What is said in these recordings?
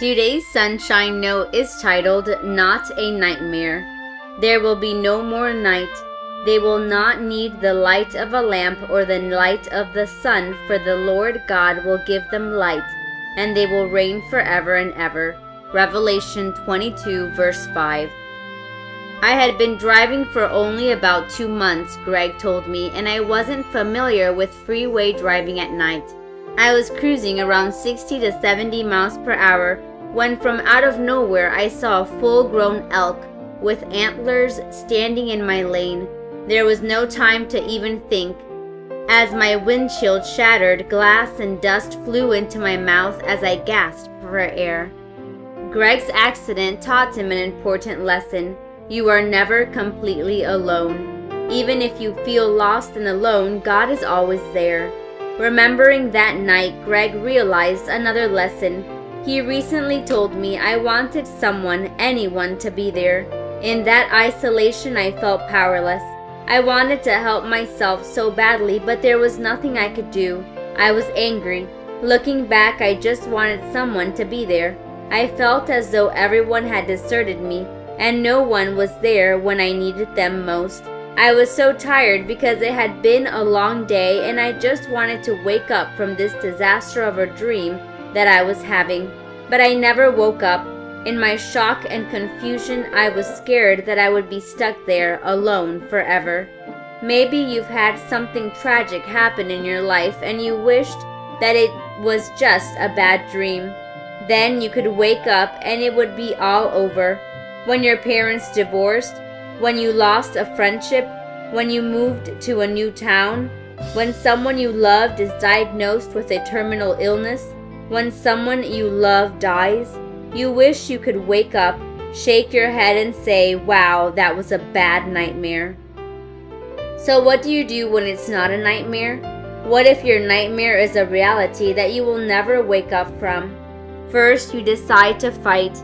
Today's Sunshine Note is titled, Not a Nightmare. There will be no more night. They will not need the light of a lamp or the light of the sun, for the Lord God will give them light, and they will reign forever and ever. Revelation 22, verse 5. I had been driving for only about 2 months, Greg told me, and I wasn't familiar with freeway driving at night. I was cruising around 60 to 70 miles per hour when from out of nowhere I saw a full-grown elk with antlers standing in my lane. There was no time to even think. As my windshield shattered, glass and dust flew into my mouth as I gasped for air. Greg's accident taught him an important lesson. You are never completely alone. Even if you feel lost and alone, God is always there. Remembering that night, Greg realized another lesson. He recently told me I wanted someone, anyone, to be there. In that isolation, I felt powerless. I wanted to help myself so badly, but there was nothing I could do. I was angry. Looking back, I just wanted someone to be there. I felt as though everyone had deserted me, and no one was there when I needed them most. I was so tired because it had been a long day, and I just wanted to wake up from this disaster of a dream that I was having. But I never woke up. In my shock and confusion, I was scared that I would be stuck there alone forever. Maybe you've had something tragic happen in your life and you wished that it was just a bad dream. Then you could wake up and it would be all over. When your parents divorced, when you lost a friendship, when you moved to a new town, when someone you loved is diagnosed with a terminal illness, when someone you love dies, you wish you could wake up, shake your head and say, wow, that was a bad nightmare. So what do you do when it's not a nightmare? What if your nightmare is a reality that you will never wake up from? First, you decide to fight.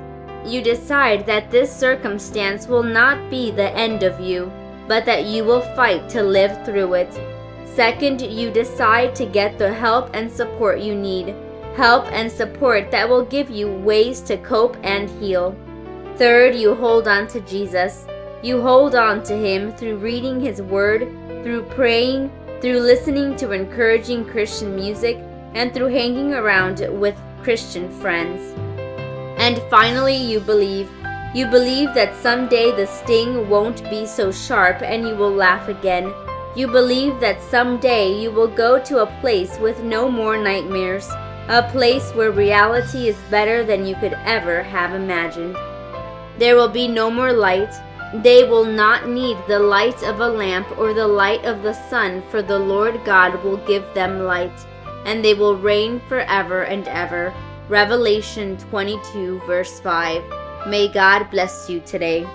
You decide that this circumstance will not be the end of you, but that you will fight to live through it. Second, you decide to get the help and support you need. Help and support that will give you ways to cope and heal. Third, you hold on to Jesus. You hold on to Him through reading His Word, through praying, through listening to encouraging Christian music, and through hanging around with Christian friends. And finally, you believe. You believe that someday the sting won't be so sharp and you will laugh again. You believe that someday you will go to a place with no more nightmares. A place where reality is better than you could ever have imagined. There will be no more light. They will not need the light of a lamp or the light of the sun, for the Lord God will give them light, and they will reign forever and ever. Revelation 22, verse 5. May God bless you today.